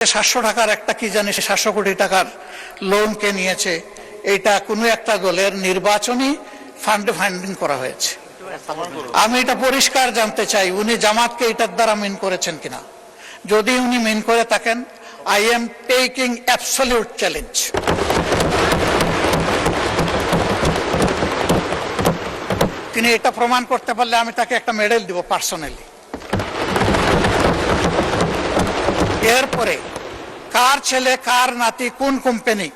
700 টাকার একটা কি জানি 700 কোটি টাকার লোন কে নিয়েছে, এটা কোনো একটা দলের নির্বাচনী ফান্ডিং করা হয়েছে। আমি এটা পরিষ্কার জানতে চাই উনি জামাতকে এটার দ্বারা মিন করেছেন কিনা। যদি উনি মিন করে থাকেন, I am taking absolute challenge. তিনি এটা প্রমাণ করতে পারলে আমি তাকে একটা মেডেল দিব পার্সোনালি। এরপরে কার ছেলে কার নাতি কোন কোম্পানি,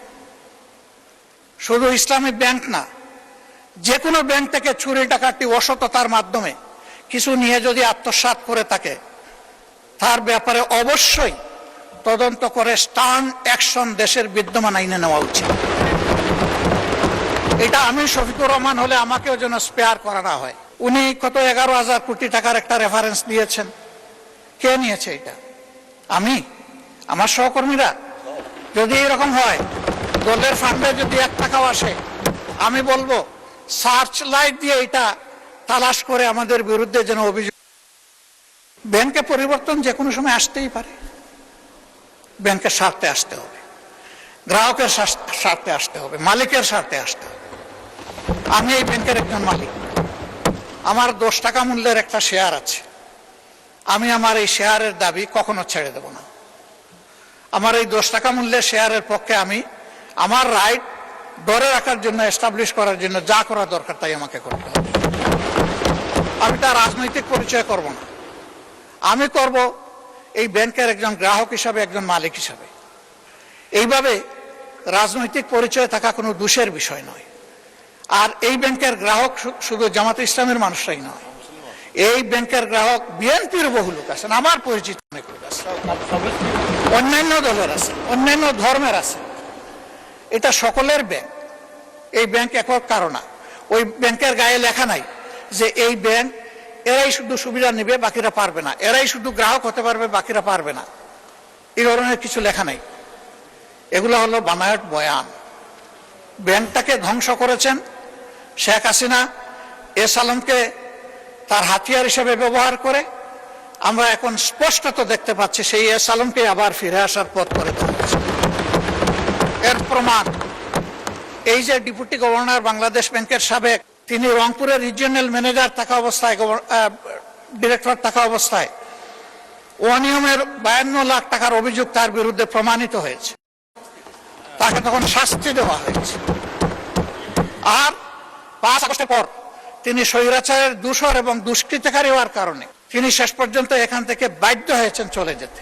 শুধু ইসলামী ব্যাংক না, যে কোনো ব্যাংক থেকে চুরি ডাকাতি অসততার মাধ্যমে কিছু নিয়ে যদি আত্মসাৎ করে থাকে, তার ব্যাপারে অবশ্যই তদন্ত করে স্টার্ন অ্যাকশন দেশের বিদ্যমান আইনে নেওয়া উচিত। এটা আমি শফিকুর রহমান হলে আমাকেও যেন স্পেয়ার করা না হয়। উনি কত 11,000 কোটি টাকার একটা রেফারেন্স দিয়েছেন, কে নিয়েছে এটা? আমি, আমার সহকর্মীরা? যদি এরকম হয়, দলের ফান্ডে যদি 1 টাকাও আসে, আমি বলবো সার্চ লাইট দিয়ে এটা তালাশ করে আমাদের বিরুদ্ধে যেন অভিযোগ। ব্যাংকে পরিবর্তন যে কোনো সময় আসতেই পারে, ব্যাংকের স্বার্থে আসতে হবে, গ্রাহকের স্বার্থে আসতে হবে, মালিকের স্বার্থে আসতে হবে। আমি এই ব্যাংকের একজন মালিক, আমার 10 টাকা মূল্যের একটা শেয়ার আছে। আমি আমার এই শেয়ারের দাবি কখনো ছেড়ে দেব না। আমার এই 10 টাকা মূল্যের শেয়ারের পক্ষে আমি আমার রাইট ধরে রাখার জন্য, এস্টাবলিশ করার জন্য যা করা দরকার তাই আমাকে করতে হবে। আমি তার রাজনৈতিক পরিচয় করব না, আমি করব এই ব্যাংকের একজন গ্রাহক হিসাবে, একজন মালিক হিসাবে। এইভাবে রাজনৈতিক পরিচয় থাকা কোনো দোষের বিষয় নয়। আর এই ব্যাংকের গ্রাহক শুধু জামাতে ইসলামের মানুষরাই নয়, এই ব্যাংকের গ্রাহক বিএনপির বহু লোক আছেন, আমার পরিচিত অনেক লোক আছে, অন্যান্য দলের আছে, অন্যান্য ধর্মের আছে। এটা সকলের ব্যাংক, এই ব্যাংক একক কারো না। ওই ব্যাংকের গায়ে লেখা নাই যে এই ব্যাংক এরাই শুধু সুবিধা নেবে বাকিরা পারবে না, এরাই শুধু গ্রাহক হতে পারবে বাকিরা পারবে না, এই ধরনের কিছু লেখা নাই। এগুলো হলো বানায়ট বয়ান। ব্যাংকটাকে ধ্বংস করেছেন শেখ হাসিনা এস আলমকে তার হাতিয়ার হিসেবে ব্যবহার করে। আমরা এখন স্পষ্টত দেখতে পাচ্ছি সেই এস আলমকে আবার ফিরে আসার পথ করে দেওয়া। এর প্রমাণ এই যে ডেপুটি গভর্নর বাংলাদেশ ব্যাংকের সাবেক, তিনি রংপুরের রিজিওনাল ম্যানেজার থাকা অবস্থায়, ডিরেক্টর থাকা অবস্থায় অনিয়মের 52 লাখ টাকার অভিযোগ তার বিরুদ্ধে প্রমাণিত হয়েছে। তাকে তখন শাস্তি দেওয়া হয়েছে। আর 5 আগস্টের পর তিনি স্বৈরাচারের দূষর এবং দুষ্কৃতকারী হওয়ার কারণে তিনি শেষ পর্যন্ত এখান থেকে বাধ্য হয়েছেন চলে যেতে।